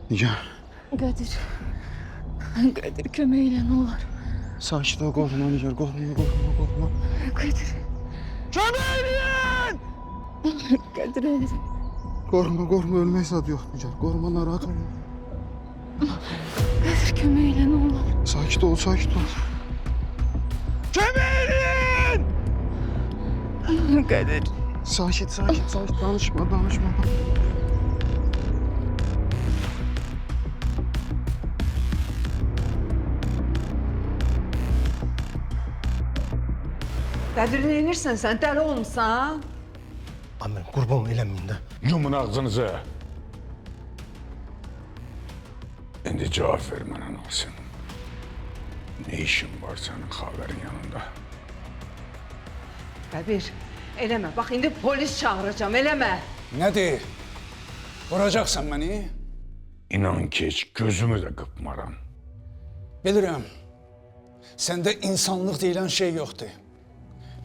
Nigar. Qədir. Qədir kömək elə nə olar. Sakit ol, qorxma Nigar, qorxma. Qədir. Kömək eləyin! Qədir elə. Qorxma, ölmək zad yox Nigar. Qorxma, narahat olma. Qədir kömək elə nə olar. Sakit ol. Kömək eləyin! Qədir. Sakit. Danışma. Qədir, neyinirsən sən? Dəli olmuşsan? Aman qurban eləməyin də. Yumun ağzınızı. İndi cevap ver mənə Nasim. Ne işin var senin xavərin yanında? Qədir, eləmə. Bax, indi polis çağıracağım, eləmə. Nədir? Vuracaqsan məni? İnan ki heç gözümü də qıpmaram. Bilirəm. Səndə insanlıq deyilən şey yoxdur.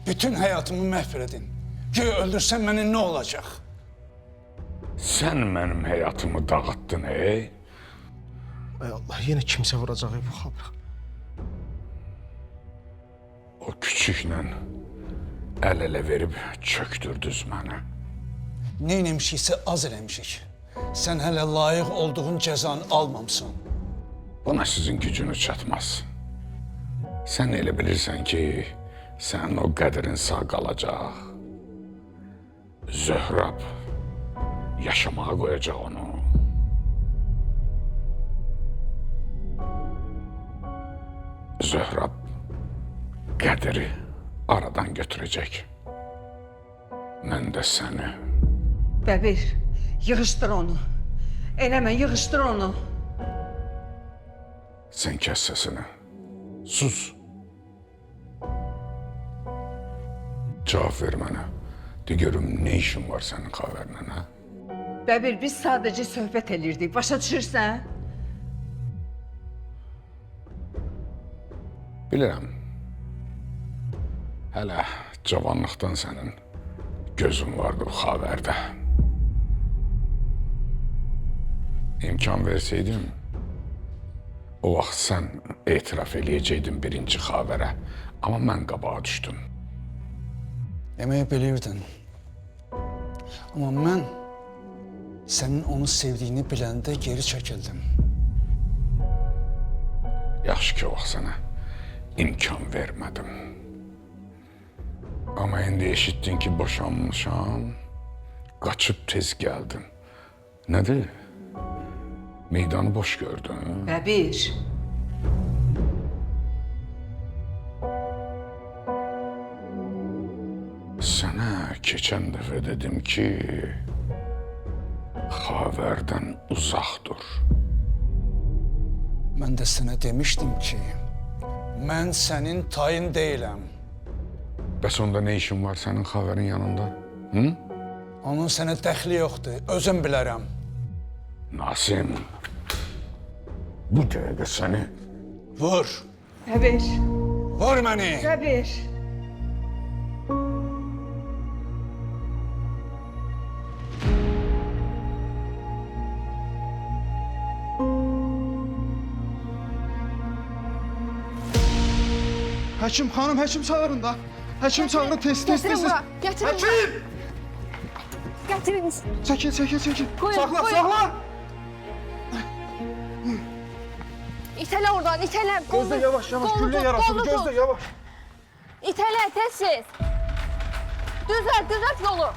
Bütün həyatımı məhv elədin. Ki öldürsən məni nə olacaq? Sen benim hayatımı dağıttın ey. Ay Allah, yenə kimsə vuracaq bu xəbər. O küçüklə el ele verip çöktürdünüz beni. Neyləmişiksə az eləmişik. Sən hələ layiq olduğun cəzanı almamısan. Buna sizin gücünüz çatmaz. Sen elə bilirsən ki, sen o Qədirin sağ qalacaq. Zöhrab yaşamağa koyacak onu. Zöhrab Qədir'i aradan götürecek. Ben de seni. Bəbir, yığışdır onu. Eləmə, yığışdır onu. Sen kes sesini. Sus. Cevap ver bana. De görüm ne işin var senin xavərinlə ha? Bəbir, biz sadəcə söhbət elirdik. Başa düşürsən? Bilirəm. Hələ cavanlıqdan sənin gözün vardı bu xavərdə. İmkan verseydim, o vaxt sən etiraf eləyəcəydin birinci xavərə. Amma mən qabağa düşdüm. Deməyə bilirdin. Amma mən sənin onu sevdiyini biləndə geri çəkildim. Yaxşı ki o vaxt sənə imkan vermədim. Amma indi eşitdin ki boşanmışam, qaçıb tez gəldin. Nədir? Meydanı boş gördün. Bəbir. Sana geçen dəfə dedim ki, xavərdən uzaq dur. Mən də sənə demişdim ki, mən sənin tayın deyiləm. Bəs onda ne işin var sənin xavərin yanında? Hı? Onun sənə dəxli yoxdur, özüm bilərəm. Nasim, bu dəqiqə səni Vur, Bəbir. vur məni. Bəbir. Həkim xanım, həkim çağırın da. Həkim çağırın, tez. Gətirin bura. Gətirin bura. Həkim! Gətirin. Çəkil. Qoyun, Saxla, qoyun. saxla. İtələ oradan, itələ. Gözlə yavaş, güllə yarası, gözlə yavaş. İtələ, tez. Düzelt yolu.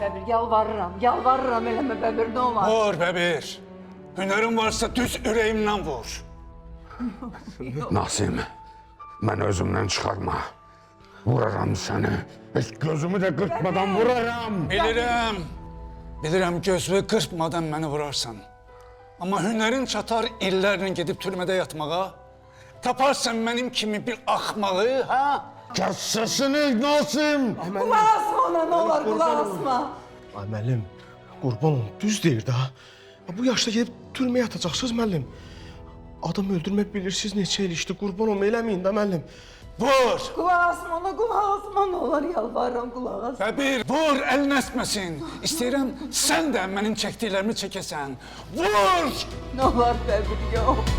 Bəbir, yalvarıram, eləmə Bəbir, nə olar? Vur bəbir. Hünərin varsa düz ürəyimdən vur. Nasim, mən özümdən çıxarma. Vuraram səni. Heç gözümü də qırpmadan vuraram. Bilirəm gözünü qırpmadan məni vurarsan. Amma hünərin çatar illərlə gedib türmədə yatmağa. Taparsan mənim kimi bir axmağı, ha? Kes sesini Nasim. Qulaq asma ona, nə olar, qulaq asma. Ay müəllim, qurban olum, düz deyir də. Bu yaşda gedib türməyə yatacaqsınız müəllim. Adam öldürmək bilirsiniz neçə il işdi, qurban olum, eləməyin də müəllim. Vur! Kulaq asma ona, kulaq asma, nə olar yalvarıram, kulaq asma. Bəbir, vur, əlin əsməsin. İstəyirəm sən də mənim çəkdiklərimi çəkəsən. Vur! Nə olar Bəbir, yox.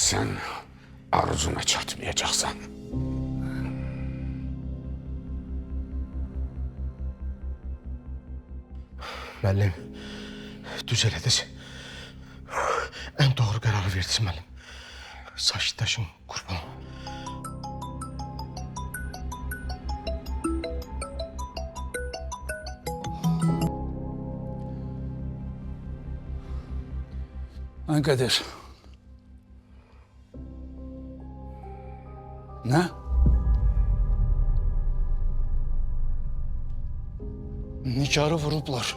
Sen arzuna çatmayacaksan. Müəllim, düz elədiniz. Ən doğru qərarı verdiniz müəllim. Sakitləşin, qurban. Ay Qədir. Nə? Nigarı vurublar.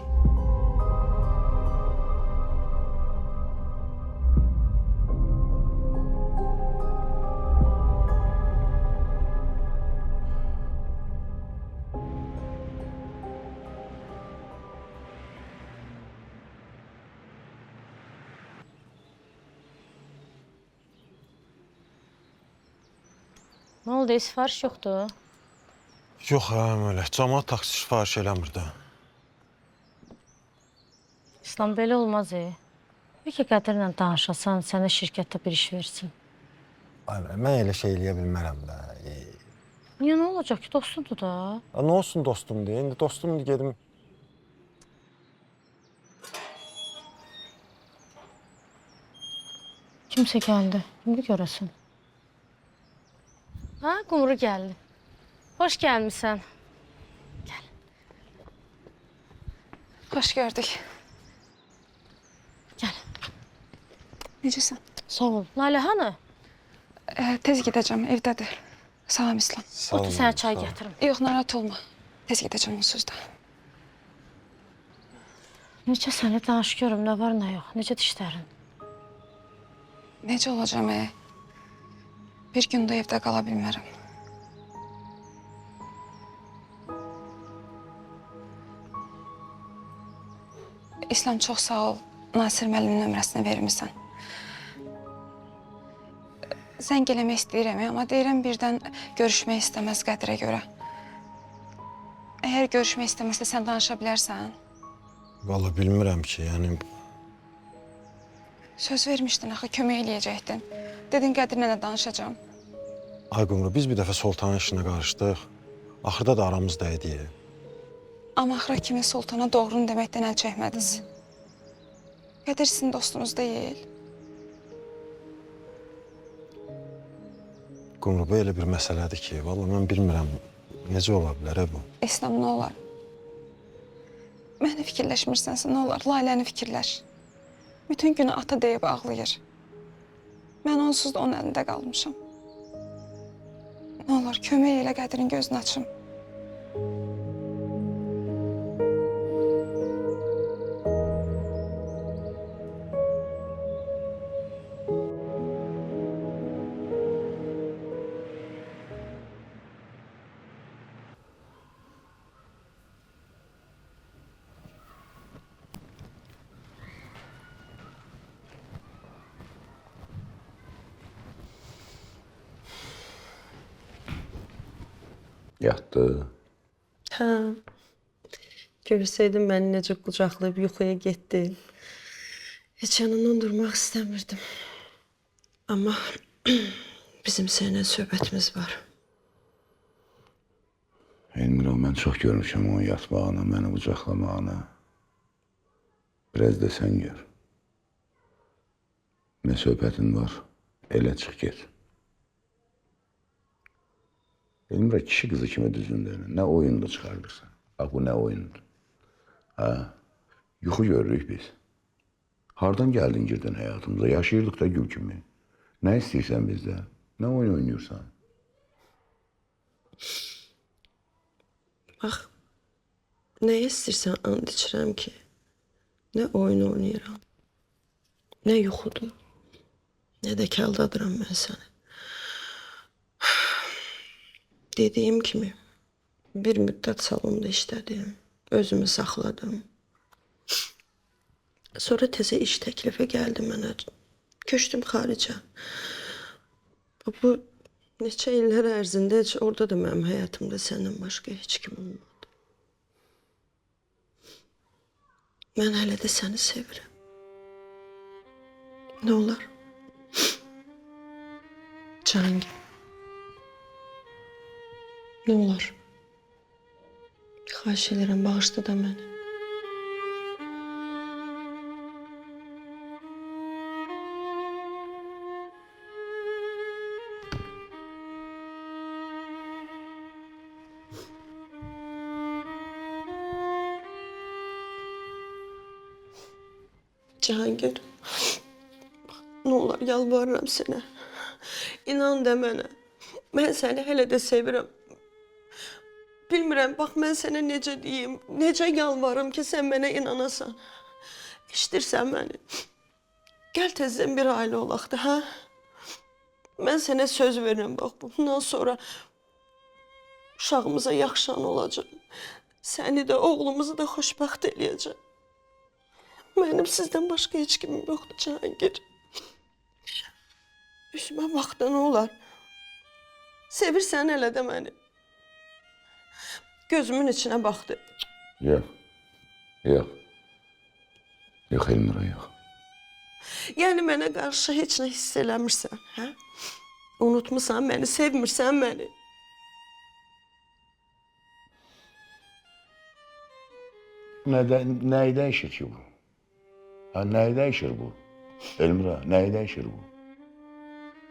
Nə oldu, sifariş yoxdur? Yox, öyle. Camaat taksi sifariş eləmir də. İslam belə olmaz, Bəlkə Qədirlə danışasan, sənə şirkətdə bir iş versin. Mən elə şey eləyə bilmərəm də. Niyə, nə olacaq ki, dostundur da? Nə olsun dostum deyə, indi dostum gedim. Kimsə gəldi, indi görəsən. Ha, Qumru gəldi. Hoş gəlmişsən. Hoş gördük. Gəl. Necəsən? Sağ ol. Lalə hanı? Tez gidəcəm, evdədir. Salam İslam. Otur, sənə çay gətirim. Yox, narahat olma. Tez gidəcəm onsuz da. Necə səni danış görüm, nə var, nə yox. Necə dişlərin? Necə olacam, Bir gün də evdə qala bilmərəm. İslam, çox sağ ol. Nasir müəllimin nömrəsini vermirsən. Zəng eləmək istəyirəm, amma deyirəm birdən görüşmək istəməz Qədirə görə. Əgər görüşmək istəməzsə sən danışa bilərsən. Vallahi bilmirəm ki, yəni... Söz vermişdin axı, kömək eləyəcəkdin. Dedin Qədirlə də danışacağım. Ay Qumru, biz bir dəfə Sultanın işinə qarışdıq. Axırda da aramızda idi. Amma axıra kimi Sultana doğrunu deməkdən əl çəkmədiniz. Qədir sizin dostunuz deyil. Qumru, bu elə bir məsələdir ki, vallahi mən bilmirəm necə ola bilər bu. İslam, nə olar? Məni fikirləşmirsənsə, nə olar? Lailəni fikirləş. Bütün günü ata deyib ağlayır. Mən onsuz da onun əlində qalmışam. Nə olar, kömək elə Qədirin gözünü açım. Yatdı. Hə. Görsəydim məni necə qucaqlayıb yuxuya getdi. Heç yanından durmaq istəmirdim. Amma bizim seninlə söhbətimiz var. Elmira, mən çox görmüşəm onun yatmağını, məni qucaqlamağını. Biraz da sən gör. Nə söhbətin var, elə çıx get. Elmira, kişi qızı kimi düzündür. Nə oyunda çıxardırsan? Bax, bu nə oyundur? Ha? Yuxu görürük biz. Hardan gəldin, girdin həyatımıza? Yaşayırdıq da gül kimi. Nə istəyirsən bizdən? Nə oyun oynuyorsan? Bax, nəyə istəyirsən and içirəm ki, nə oyun oynayıram, nə yuxudur, nə də ki aldadıram mən səni. Dediyim kimi, bir müddət salonda işlədim, özümü saxladım. Sonra təzə iş təklifi gəldi mənə. Köçdüm xaricə. Bu neçə illər ərzində heç orada da mənim həyatımda səndən başqa heç kim olmadı. Mən hələ də səni sevirəm. Nə olar? Cahangir. Nə olar? Xahiş edirəm, bağışla da məni. Cahangir, nə olar yalvarıram sənə. İnan da mənə. Mən səni hələ də sevirəm. Bilmirəm, bax mən sənə necə deyim, necə yalvarım ki, sən mənə inanasan. İşitirsən məni. Gəl tezdən bir ailə olaq da, hə? Mən sənə söz verirəm, bax bundan sonra uşağımıza yaxşı an olacaq. Səni də, oğlumuzu da xoşbəxt eləyəcəm. Mənim sizdən başqa heç kimim yoxdur, Cahangir. Üzümə bax da nə olar? Sevirsən hələ də məni. Gözümün içinə baxdı. Yox. Yox. Yox Elmira, yox. Yəni mənə qarşı heç nə hiss eləmirsən, hə? Unutmusan məni, sevmirsən məni. Nəyi dəyişir ki bu? Ha, nəyi dəyişir bu? Elmira, nəyi dəyişir bu?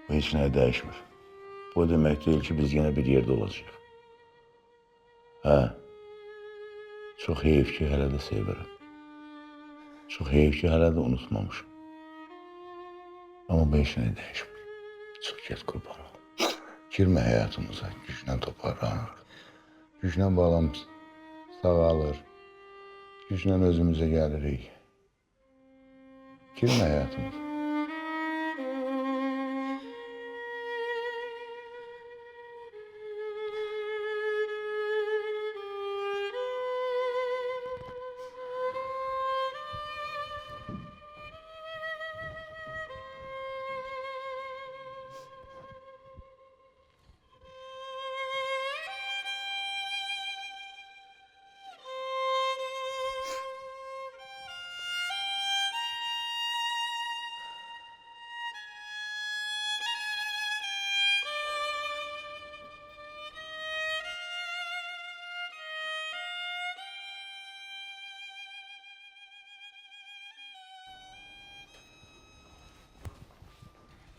Bu heç nəyi dəyişmir. Bu demək deyil ki, biz yenə bir yerdə olacaq. Hə? Çox heyif ki, hələ də sevirəm. Çox heyif ki, hələ də unutmamışım. Amma bu heç nəyi dəyişmir. Çıx get qurban ol. Girmə həyatımıza, güclə toparlanır. Güclə balam sağalır. Güclə özümüzə gəlirik. Girmə həyatımıza.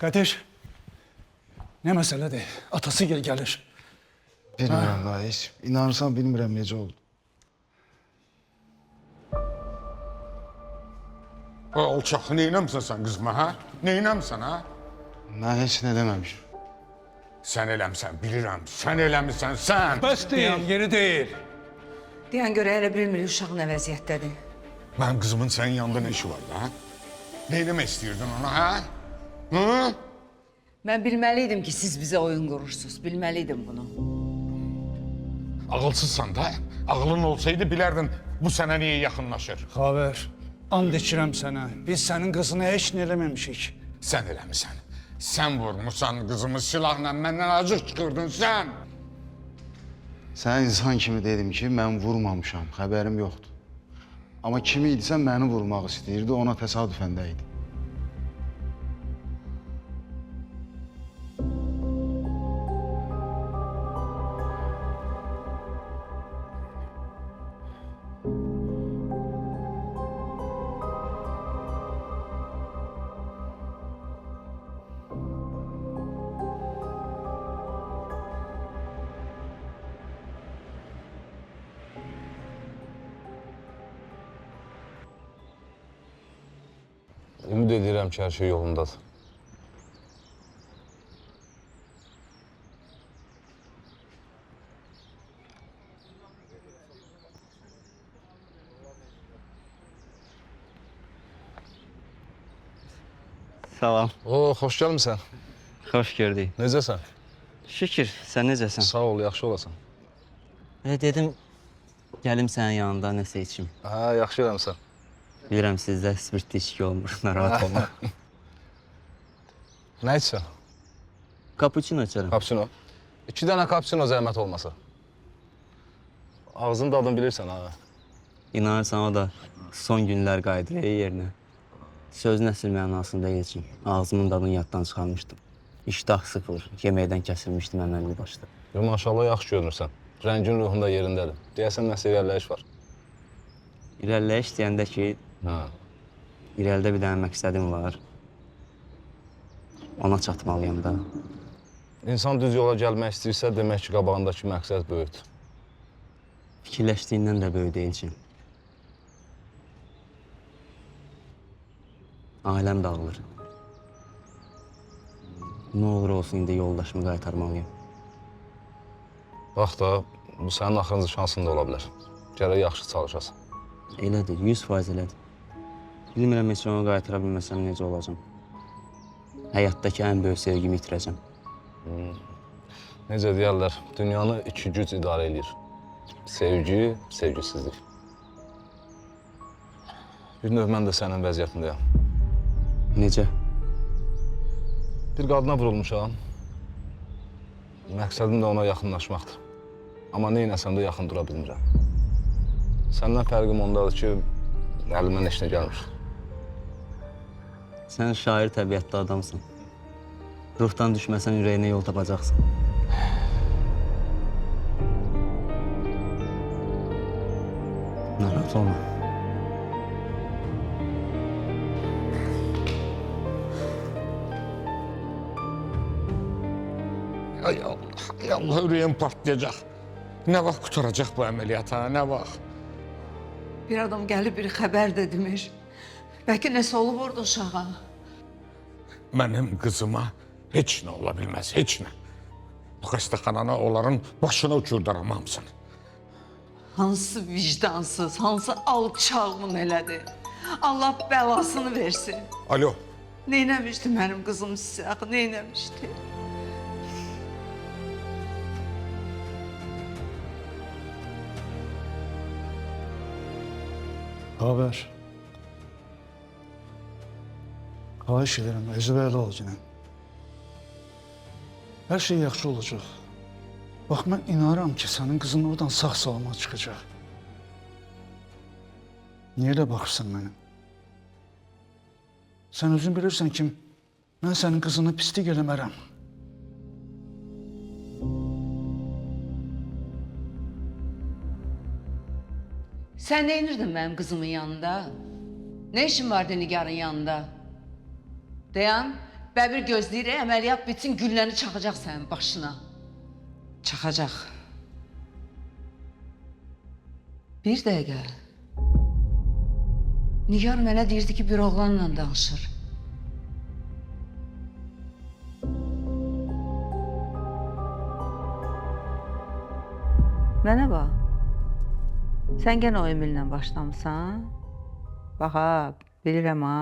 Qədir, nə məsələdir? Atası gəlir. Bilmirəm da heç. İnanırsan bilmirəm necə oldu. Alçaq, neynəmsən sən qızma, hə? Neynəmsən, hə? Mən heç nə deməmişim. Sən eləmsən, bilirəm. Sən eləmirsən, sən. Bəs deyil, yeri deyil. Deyən görə elə bilmir uşaq nə vəziyyətdədir. Mənim qızımın sənin yanında nə işi var da, hə? Neynəmə istəyirdin ona, hə? Hı? Mən bilməliydim ki, siz bizə oyun qurursunuz. Bilməliydim bunu. Ağılsızsan da. Ağılın olsaydı bilərdin bu sənə niyə yaxınlaşır. Xavər, and içirəm sənə. Biz sənin qızını heç nə eləməmişik. Sən eləmirsən. Sən vurmuşsan qızımı silahla, məndən acıq çıxırdın sən. Sənə insan kimi dedim ki, mən vurmamışam, xəbərim yoxdur. Amma kimi idisə məni vurmaq istəyirdi, ona təsadüfən də idi. Ümid edirəm ki, hər şey yolundadır. Salam. Oo, xoş gəlmisən. Xoş gördük. Necəsən? Şükür, sən necəsən? Sağ ol, yaxşı olasan. Dedim, gəlim sənin yanında nəsə içim. Hə, yaxşı eləmisən. Bilirəm sizdə spirtli içki olmur, narahat olma. Nə içsən? Kapuçino içərəm. Kapsino. 2 dənə kapsino zəhmət olmasa. Ağzın dadını bilirsən ha. İnanırsan o da son günlər qayıdır yerinə. Söz nəsil mənasında elçin. Ağzımın dadını yaddan çıxarmışdım. İştah sıfır, yeməkdən kəsilmişdim əməlli başda. Yo, maşallah yaxşı görünürsən. Rəngin ruhunda yerindədir. Deyəsən nəsə irəliləyiş var. İrəliləyiş deyəndə ki, Hə. irəlidə bir dənə məqsədim var. Ona çatmalıyam da. İnsan düz yola gəlmək istəyirsə, demək ki, qabağındakı məqsəd böyükdür. Fikirləşdiyindən də böyük deyilcim. Ailəm dağılır. Nə olur olsun indi yoldaşımı qaytarmalıyım. Bax da, bu sənin axırıncı şansın da ola bilər. Gərək yaxşı çalışasın. Elədir, 100% elədir. Bilmirəm heç onu qaytara bilməsəm necə olacam. Həyatdakı ən böyük sevgimi itirəcəm. Necə deyərlər, dünyanı 2 güc idarə edir. Sevgi, sevgisizlik. Bir növ mən də sənin vəziyyətindəyəm. Necə? Bir qadına vurulmuşam. Məqsədim də ona yaxınlaşmaqdır. Amma neynəsəm də yaxın dura bilmirəm. Səndən fərqim ondadır ki, əlimdən heç nə gəlmir. Sən şair təbiətli adamsın. Ruhdan düşməsən ürəyinə yol tapacaqsın. Narahat olma. Ay Allah, ay Allah, ürəyim partlayacaq. Nə vaxt qutaracaq bu əməliyyat, ha, nə vaxt? Bir adam gəlib bir xəbər də demir. Bəlkə nəsə olub orada uşağa. Mənim qızıma heç nə ola bilməz, heç nə. Bu xəstəxanana onların başına uçurdaram hamısını. Hansı vicdansız, hansı alçağımın elədi. Allah bəlasını versin. Alo, Neynəmişdi mənim qızım sizə, axı neynəmişdi? Xəbər. Xahiş edirəm, özü belə ol yenə. Hər şey yaxşı olacaq. Bax, mən inanıram ki, sənin qızın oradan sağ-salamat çıxacaq. Niyə elə baxırsan mənə? Sən özün bilirsən ki, mən sənin qızını pislik eləmərəm. Sən nə inirdin mənim qızımın yanında? Nə işin vardı Nigarın yanında? Dayan, bəbir gözləyir, əməliyyat bitsin, gülləni çaxacaq sənin başına. Çaxacaq. Bir dəqiqə. Nigar mənə deyirdi ki, bir oğlanla danışır. Mənə bax. Sən gənə o Emillə başlamısan? Bax ha, bilirəm ha.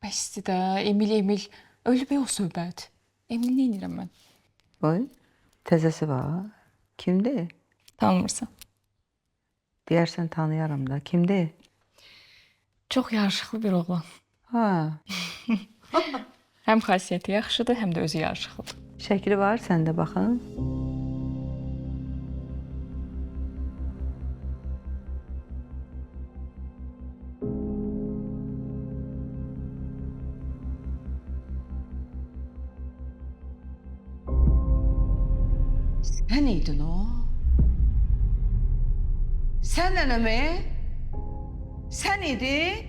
Bəsdir də, Emil. Ölüb o söhbət. Emil nə edirəm mən? Oy, təzəsi var. Kimdir? Tanımırsan. Deyərsən tanıyaram da. Kimdir? Çox yaraşıqlı bir oğlan. Ha, Həm xasiyyəti yaxşıdır, həm də özü yaraşıqlıdır. şəkli var səndə baxın. Sən idin o? Sən nənəmi? Sən idin?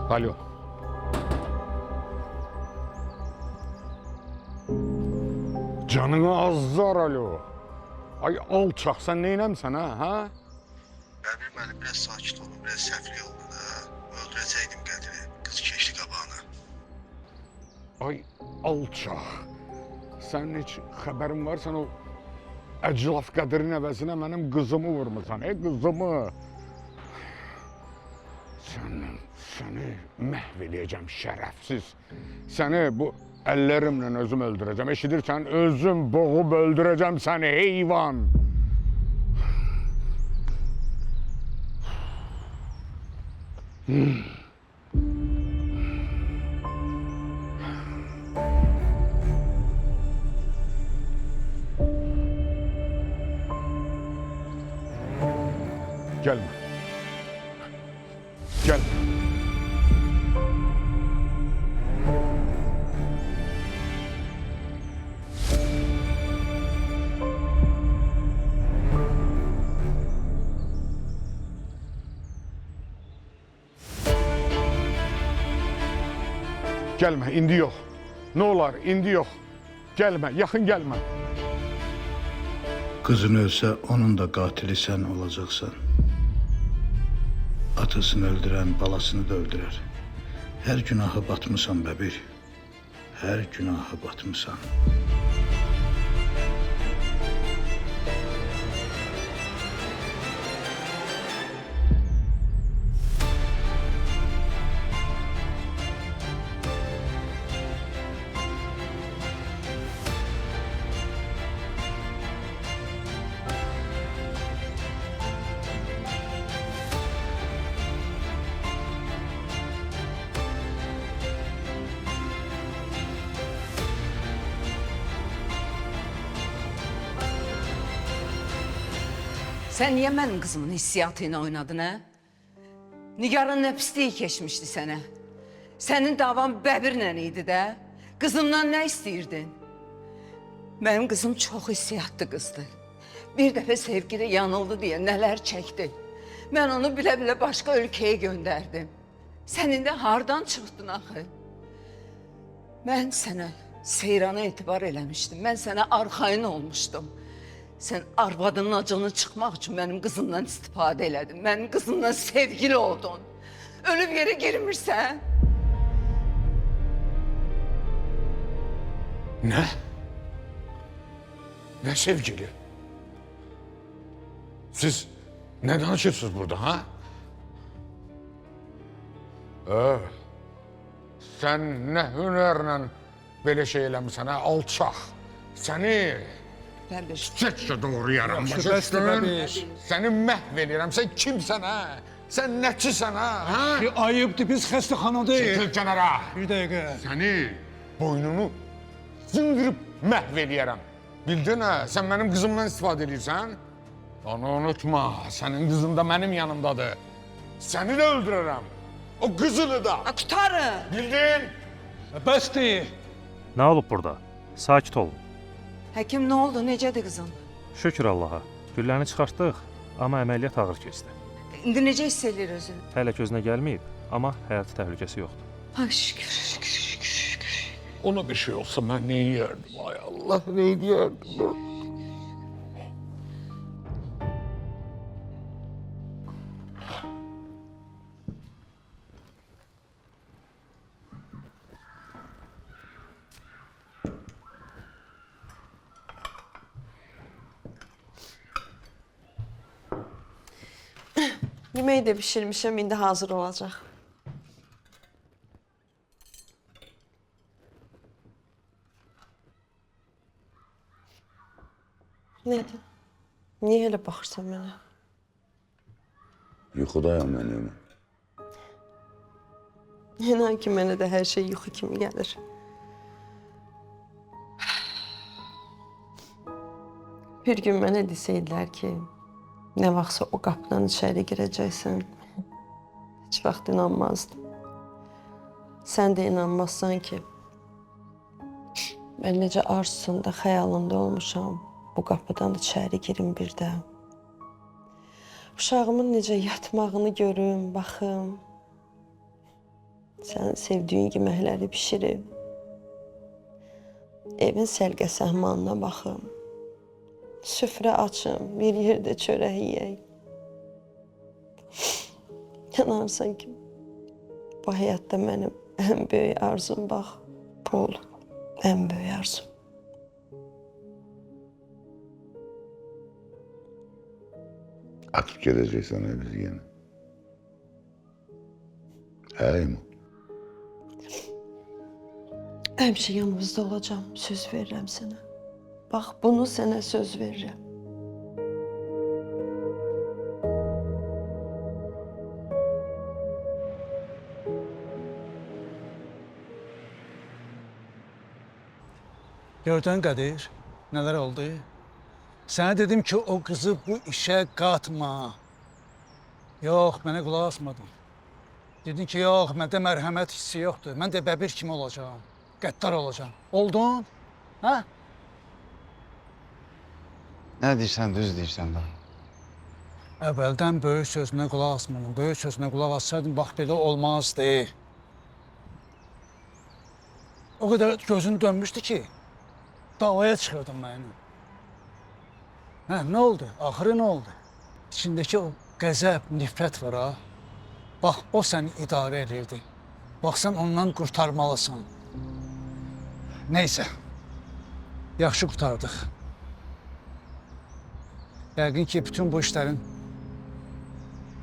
alo. Canını azlar, alo. Ay alçaq, sən neynəmsən, ha? Bəbir müəllim, biraz sakit olun, biraz səfli oldu da. Öldürəcəkdim Qədiri, qız keçdi qabağına. Ay alçaq. Sənin heç xəbərin var, sən o əclaf Qədirin əvəzinə mənim qızımı vurmusan, qızımı. Səni məhv eləyəcəm şərəfsiz. Səni bu əllərimlə özüm öldürəcəm. Eşidirsən, özüm boğub öldürəcəm səni, heyvan. Gelme. Gelme. Gelme, indi yok. Ne olar, indi yok. Gelme, yakın gelme. Kızın ölse onun da katili sen olacaksan. Atasını öldüren balasını da öldürer. Her günahı batmışsan be bir. Her günahı batmışsan. Sen niye benim kızımın hissiyatıyla oynadın ha? Nigar'ın ne pisliği keçmişti sana. Senin davan Bəbirlə idi de. Kızımdan ne istirdin? Benim kızım çok hissiyatlı kızdı. Bir defa sevgili yanıldı diye neler çekti. Ben onu bile bile başka ülkeye gönderdim. Senin de hardan çıktın axı? Ben sana seyrana etibar eləmiştim. Ben sana arxayın olmuştum. Sen arvadının acını çıkmak için benim kızımdan istifade elədin. Benim kızımla sevgili oldun. Ölüp yere girmirsən. Ne? Ne sevgili? Siz ne danışırsınız burada ha? Sen ne hünerle böyle şey eləmirsən ha, alçaq. Seni Bəbir. çəkcə doğrayarım. Yaxşı, Başa bəsdir, düşdün? Bəbir. Seni məhv eləyirəm. Sen kimsən ha? Sen nəçisən ha? Ayıptı biz xəstəxanadayıq. Çəkil kənara. Bir dakika. Seni boynunu zındırıp məhv eləyərəm. Bildin ha? Sen benim kızımdan istifadə edirsən? Onu unutma. Senin kızın da benim yanımdadır. Seni de öldürürüm. O kızını da. Kurtarın. Bildin? Bəsdir. Nə olub burada? Sakit olun. Həkim ne oldu? Necədir kızım? Şükür Allaha. Gülləni çıxartdıq, amma əməliyyat ağır keçdi. İndi necə hiss edir özünü? Hələ gözünə gəlməyib, amma həyati təhlükəsi yoxdur. Ay şükür, şükür, şükür, şükür. Ona bir şey olsa ben ne yerdim? Ay Allah, ne yerdim? Yemeği de pişirmişim, indi hazır olacak. Nedir? Niye öyle bakırsan bana? Yuxudayam mən Emin. İnan ki mənə də hər şey yuxu kimi gəlir. Bir gün mənə desəydilər ki, ne vaxtsa o qapıdan içəri girəcəksən, heç vaxt inanmazdım. Sən də inanmazsan ki, mən necə arzusunda, xəyalında olmuşam, bu qapıdan içəri girim bir də. Uşağımın necə yatmağını görüm, baxım. Sən sevdiyin yeməkləri bişirib, evin səlqə-səhmanına baxım. Süfrə açım, bir yerdə çörək yeyək. İnanırsan ki, bu həyatda mənim ən böyük arzum bax, bu olub. Ən böyük arzum. Atıp gedəcəksən biz yenə. Həymi? Həmişə yanımızda olacağım, söz verirəm sənə. Bax, bunu sənə söz verirəm. Gördün Qədir, nələr oldu? Sənə dedim ki, o qızı bu işə qatma. Yox, mənə qulaq asmadın. Dedin ki, yox, məndə mərhəmət hissi yoxdur. Mən də bəbir kimi olacağam, qəddar olacağam. Oldun? Hə? Nə deyirsən, düz deyirsən da. Əvvəldən böyük sözünə qulaq asmadın. Böyük sözünə qulaq assaydın, bax belə olmazdı. O qədər gözün dönmüşdü ki, davaya çıxırdın məni. Hə, nə oldu? Axırı nə oldu? İçindəki o qəzəb, nifrət var ha. Bax, o səni idarə edirdi. Bax, sən ondan qurtarmalısan. Neysə, yaxşı qurtardıq. Yəqin ki, bütün bu işlərin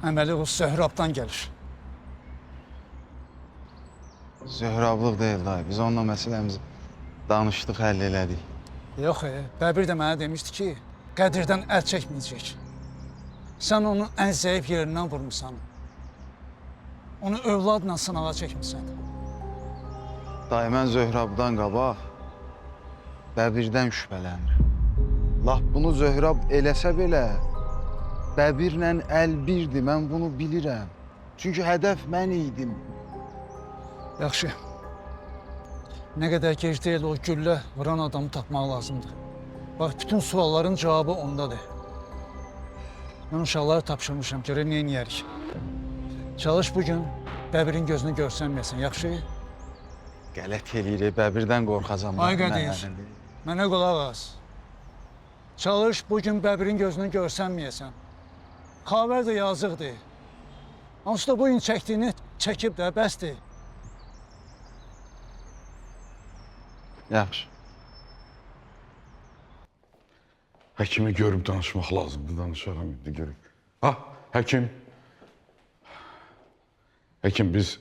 əməli o Söhrabdan gəlir. Zöhrablıq deyil dayı. Biz onunla məsələmizi danışdıq, həll elədik. Yox, Bəbir də mənə demişdi ki, Qədirdən əl çəkməyəcək. Sən onun ən zəif yerindən vurmuşsan. Onu övladla sınağa çəkmişsən. Dayı, mən Zöhrabdan qabaq Bəbirdən şübhələnirəm. Lap bunu Zöhrab eləsə belə, Bəbirlə əl birdir, mən bunu bilirəm. Çünki hədəf mən idim. Yaxşı. Nə qədər gec deyil, o güllə vuran adamı tapmaq lazımdır. Bax, bütün sualların cavabı ondadır. Mən uşaqları tapşırmışam, görə neyə niyərik? Çalış bugün Bəbirin gözünü görsənməyəsən, yaxşı? Qələt eləyirik, Bəbirdən qorxacam. Ay Qədir, mənə qulaq as. Çalış bugün Bəbirin gözünü görsənməyəsən. Xavər də yazıqdır. Hansı da bu gün çəkdiyini çəkib də bəsdir. Yaxşı. Həkimi görüb danışmaq lazımdır, danışaram indi görək. Ha, həkim. Həkim, biz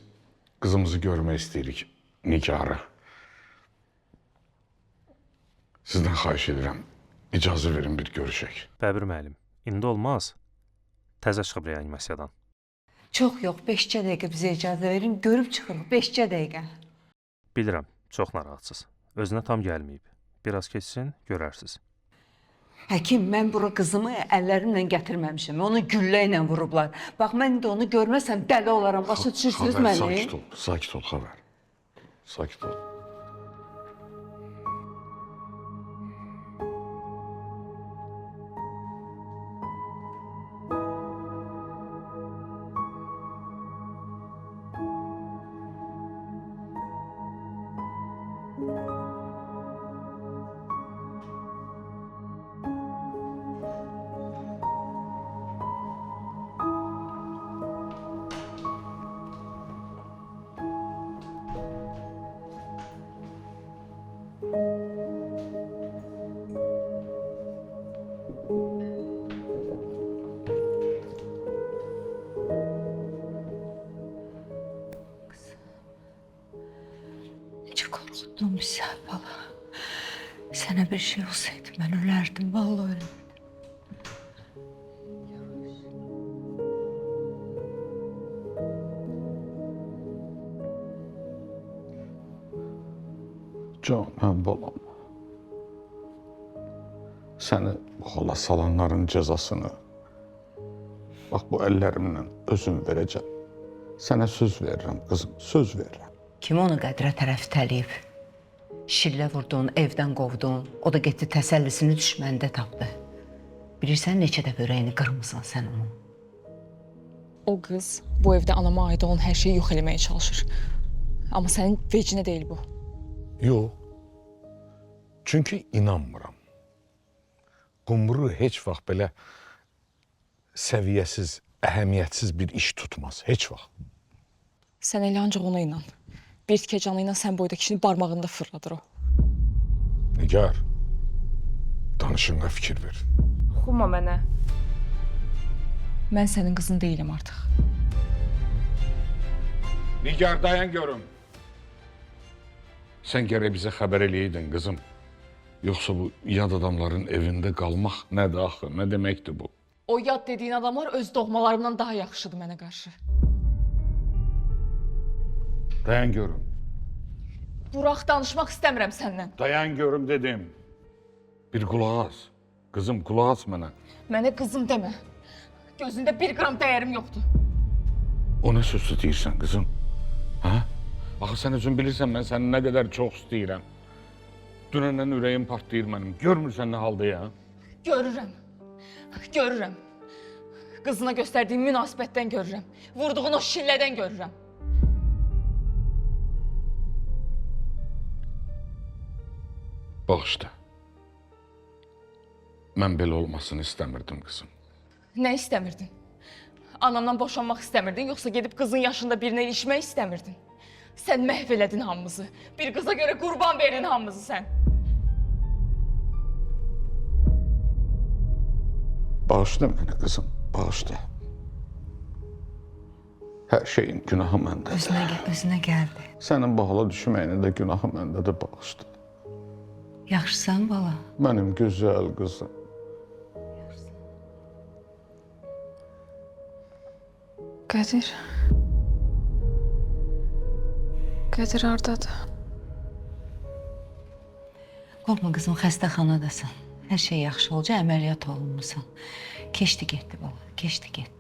qızımızı görmək istəyirik, Nigarı. Sizdən xahiş edirəm, icazə verin bir görüşək. Bəbir müəllim, indi olmaz. Təzə çıxıb reanimasiyadan. Çox yox, 5-cə dəqiqə bizə icazə verin, görüb çıxırıq, 5-cə dəqiqə. Bilirəm, çox narahatsız. Özünə tam gəlməyib. Biraz keçsin, görərsiniz. Həkim, mən bura qızımı əllərimlə gətirməmişəm. Onu güllə ilə vurublar. Bax, mən də onu görməsəm dəli olaram. Başa düşürsünüz məni? Sakit ol, sakit ol Xavər. Sakit ol. Necə qorxutdun bizi, baba. Sənə bir şey olsaydı, mən ölərdim, vallahi ölərdim. Can, mən balam. Səni bu hala salanların cəzasını bax bu əllərimlə özüm verəcəm. Sənə söz verirəm, qızım, söz verirəm. Kim onu Qədirə tərəf itələyib? Şillə vurdun, evdən qovdun. O da getdi təsəllisini düşməndə tapdı. Bilirsən neçə də börəyini qırmısan sən onun. O qız bu evdə anama aid olan hər şeyi yox eləməyə çalışır. Amma sənin vecinə deyil bu. Yox. Çünki inanmıram. Qumru heç vaxt belə səviyyəsiz, əhəmiyyətsiz bir iş tutmaz, heç vaxt. Sən elə ancaq ona inan. Bir tikə canıyla sən boyda kişini barmağında fırladır o. Nigar, danışığına fikir ver. Oxuma mənə. Mən sənin qızın deyiləm artıq. Nigar dayan görüm. Sən gərək bizə xəbər eləydin qızım. Yoxsa bu yad adamların evində qalmaq nədir axı? Nə deməkdir bu? O yad dediyin adamlar öz doğmalarımdan daha yaxşıdır mənə qarşı. Dayan görüm. Burax, danışmaq istəmirəm səndən. Dayan görüm dedim. Bir qulaq as. Qızım qulaq as mənə. Mənə qızım demə. Gözündə 1 qram dəyərim yoxdur. O nə sözü deyirsən qızım? Hə? Axı sən özün bilirsən mən səni nə qədər çox istəyirəm. Dünəndən ürəyim partlayır mənim. Görmürsən nə haldayam? Görürəm. Görürəm. Qızına göstərdiyin münasibətdən görürəm. Vurduğun o şillədən görürəm. Bağışla. Mən belə olmasını istəmirdim qızım. Nə istəmirdin? Anamdan boşanmaq istəmirdin, yoxsa gedib qızın yaşında birinə ilişmək istəmirdin? Sən məhv elədin hamımızı. Bir qıza görə qurban verdin hamımızı sən. Bağışla məni qızım, bağışla. Hər şeyin günahı məndədir. Özünə gəldi. Sənin bu hala düşməyinə də günahı məndədir, bağışla. Yaxşısan bala? Mənim gözəl qızım. Qədir. Qədir hardadır? Qorxma qızım, xəstəxanadasan. Hər şey yaxşı olacaq, əməliyyat olunmusan. Keçdi getdi bala, keçdi getdi.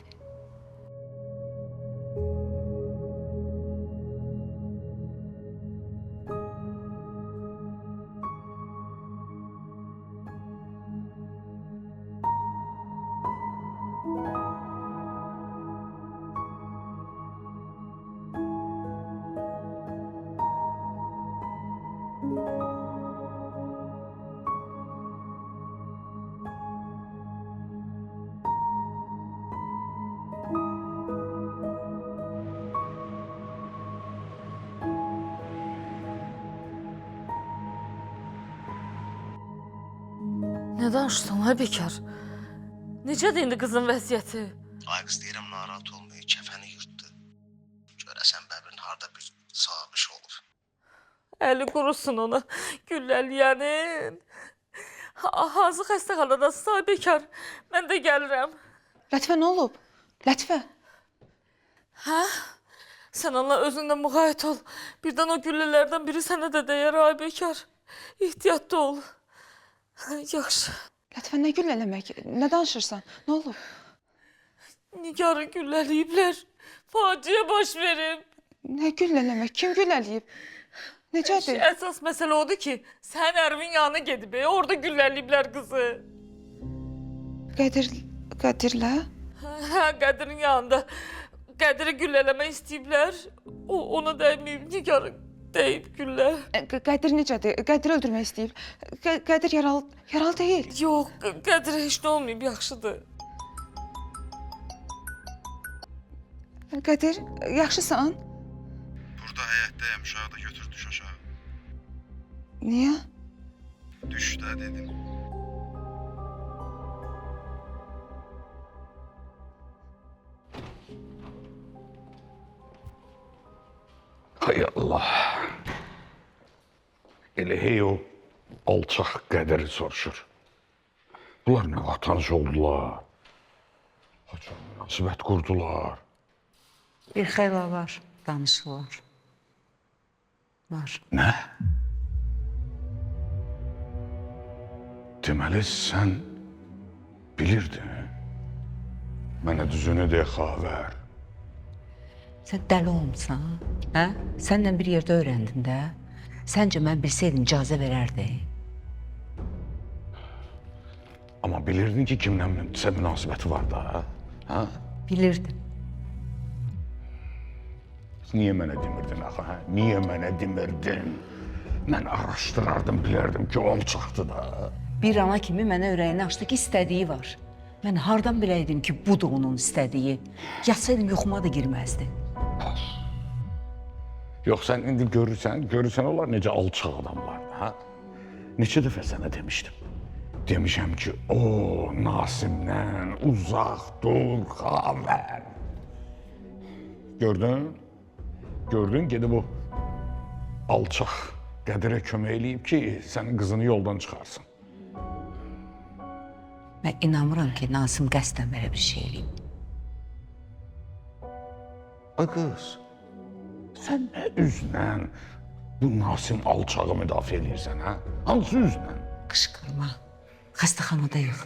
Nə danışsan, ay bekar? Necədir indi qızın vəziyyəti? Ay qız deyirəm, narahat olmayı, kəfəni yırtdı. Görəsən bəbirin harda bir sağmış olur. Əli qurusun ona, gülləliyənin. Hansı xəstəxanadasın, ay bekar? Mən də gəlirəm. Lətifə nə olub? Lətifə. Hə? Sən Allah özündən müğayət ol. Birdən o güllələrdən biri sənə də dəyər, ay bekar. Ehtiyatlı ol. Yaxşı. Lətifə nə güllələmək? Nə danışırsan? Nə olub? Nigarı gülləliyiblər. Faciə baş verib. Nə güllələmək? Kim gülləliyib? Necədir? Əsas məsələ odur ki, sən Ərvin yanına gedib, orada gülləliyiblər qızı. Qədirlə? Hə, Qədirin yanında. Qədiri güllələmək istəyiblər. Ona dəyməyib, Nigarı deyib güllə. Qədir necədir? Qədiri öldürmək istəyib. Qədir yaralı deyil. Yox, Qədir heç nə olmayıb, yaxşıdır. Qədir, yaxşısan? Burada həyətdəyəm, uşağı da götür düş aşağı. Niyə? Düş də dedim. Hay Allah. Elə hey o alçaq qədəri soruşur. Bunlar nə vaxt tanış oldular? Haça münasibət qurdular. Bir xeyla var, danışırlar. Var. Nə? Deməli sən bilirdin. Mənə düzünü de xəbər. Sən dəli olmusan, hə? Səninlə bir yerdə öyrəndim də. Səncə mən bilsəydim icazə verərdi. Amma bilirdin ki, kimlə münasibəti var da, hə? Bilirdim. Niyə mənə demirdin axı, hə? Niyə mənə demirdin? Mən araşdırardım, bilərdim ki, o alçaqdır da. Bir ana kimi mənə ürəyini açdı ki, istədiyi var. Mən hardan biləydim ki, budur onun istədiyi. Yatsaydım yuxuma da girməzdi. Yox, sən indi görürsən onlar necə alçaq adamlardır, hə? Neçə dəfə sənə demişdim. demişəm ki, o Nasimdən uzaq dur xavər. Gördün? Gördün, gedib o alçaq Qədirə kömək eləyib ki, sənin qızını yoldan çıxarsın. Mən inanmıram ki, Nasim qəsdən belə bir şey eləyib. Ay qız, sən nə üzlə bu Nasim alçağı müdafiə edirsən, hə? Hansı üzlə? Qışqırma. Xəstəxanadayıq.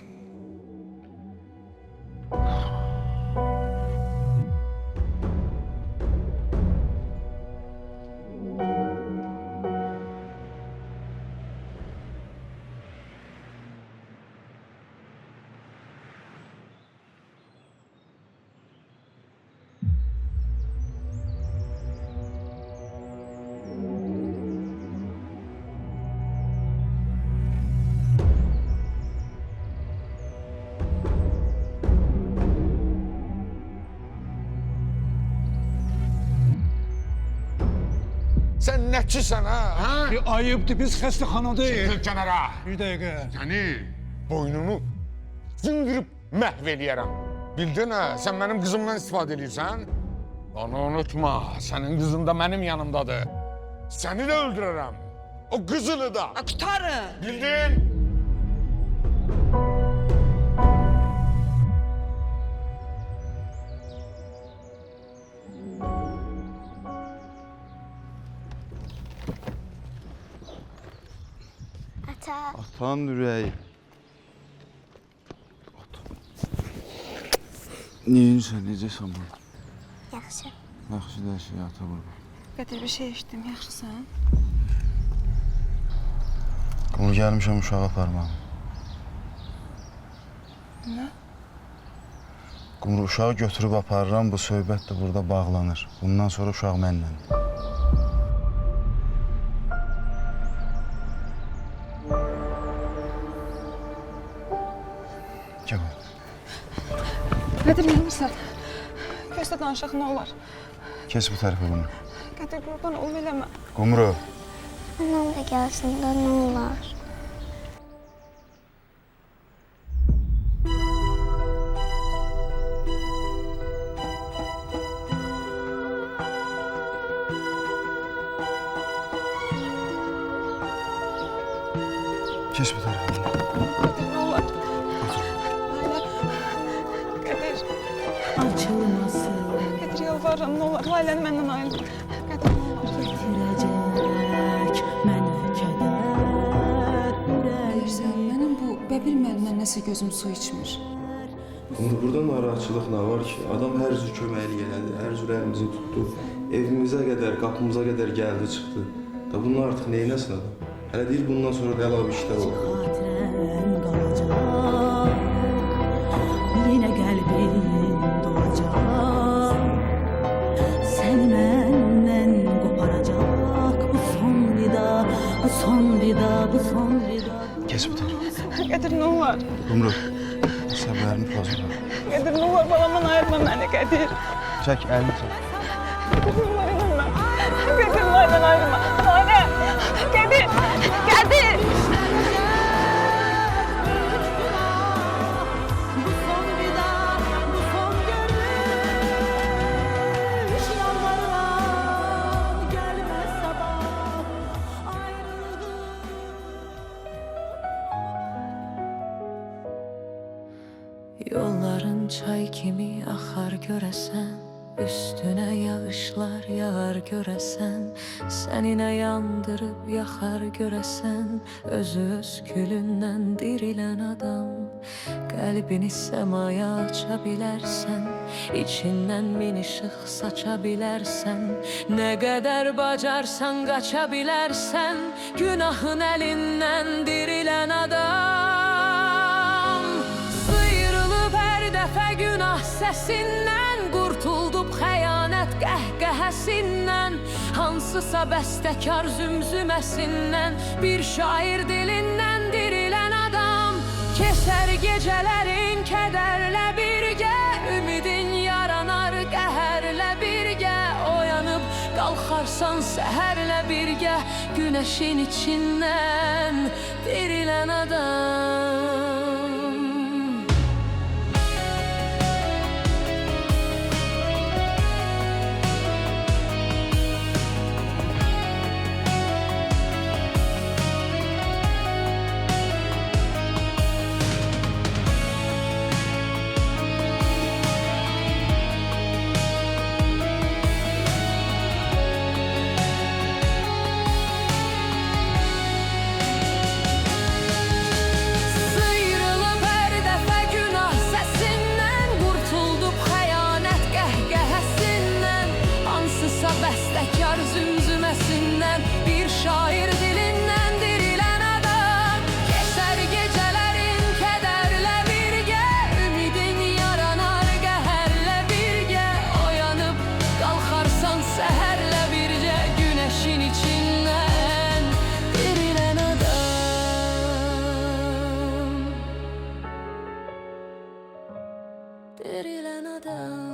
Sən nəçisən, hə? Ayıbdır, biz xəstəxanadayıq. Çıx kənara. Bir dəqiqə. Səni boynunu zındırıb məhv eləyərəm. Bildin, hə? Sən mənim qızımdan istifadə edirsən. Onu unutma, sənin qızın da mənim yanımdadır. Səni də öldürərəm. O qızını da. Qurtarın! Bildin? Atan ürəyi. Neyinsən, necəsən bu? Yaxşı. Yaxşı dəşək, ata qurban. Qədir bir şey eşitdim, yaxşısan? Qumru gəlmişəm uşağı aparmağa. Nə? Qumru uşağı götürüb aparıram, bu söhbət də burada bağlanır. Bundan sonra uşaq mənlə. Qədir, neymirsən? Gözlə danışaq, nə olar? Kes bu tərəfə Qumru. Qədir, qurban olma eləmə. Qumru. Anam da gəlsin də, nə olar? Kes bu tərəfə. Qədir, nə olar? Qədir. Açılmasın. Qədir, yalvarıram, nə olar? Layləni məndən ayırma. Qədir, nə olar? Bitirəcək mənə kədər. Bilirsən, mənim bu bəbil məndən nəsə gözüm su içmir. Qumru, burada narahatçılıq nə var ki? Adam hər cür köməklik elədi, hər cür əlimizi tutdu. Evimizə qədər, qapımıza qədər gəldi, çıxdı. Da bunun artıq neynəsin adam? Hələ deyir, bundan sonra da əlavə işlər olur. Xatirən qalacaq, yenə qəlbin dolacaq. Sən məndən qoparacaq bu son vida, bu son vida, bu son vida. Kes bu tərəfə. Qədir, nə olar? Qumru, səblərini pozma. Qədir, nə olar? Balamdan ayırma məni, Qədir. Çək, əlini çək. Qədir, nə olar, inanma. Qədir, Laylan ayırma. Laylan! Qədir! Qədir! Bu son vida, bu son görüş, yalvarıram, gəlməz sabah ayrılığım. Yolların çay kimi axar görəsən, üstünə yağışlar yağar görəsən, səninə yandırıb yaxar görəsən, özü öz külündən dirilən adam. Qəlbini səmaya aça bilərsən, içindən min işıq saça bilərsən, nə qədər bacarsan qaça bilərsən, günahın əlindən dirilən adam. Sıyrılıb hər dəfə günah səsindən, qurtuldub xəyanət qəhqəhəsindən, hansısa bəstəkar zümzüməsindən, bir şair dilindən dirilən adam. Keçər gecələrin kədərlə birgə, ümidin yaranar qəhərlə birgə, oyanıb qalxarsan səhərlə birgə, günəşin içindən dirilən adam. Bəstəkar zümzüməsindən, bir şair dilindən dirilən adam. Keçər gecələrin kədərlə birgə, ümidin yaranar qəhərlə birgə. Oyanıb qalxarsan səhərlə bircə, günəşin içindən dirilən adam. Dirilən adam.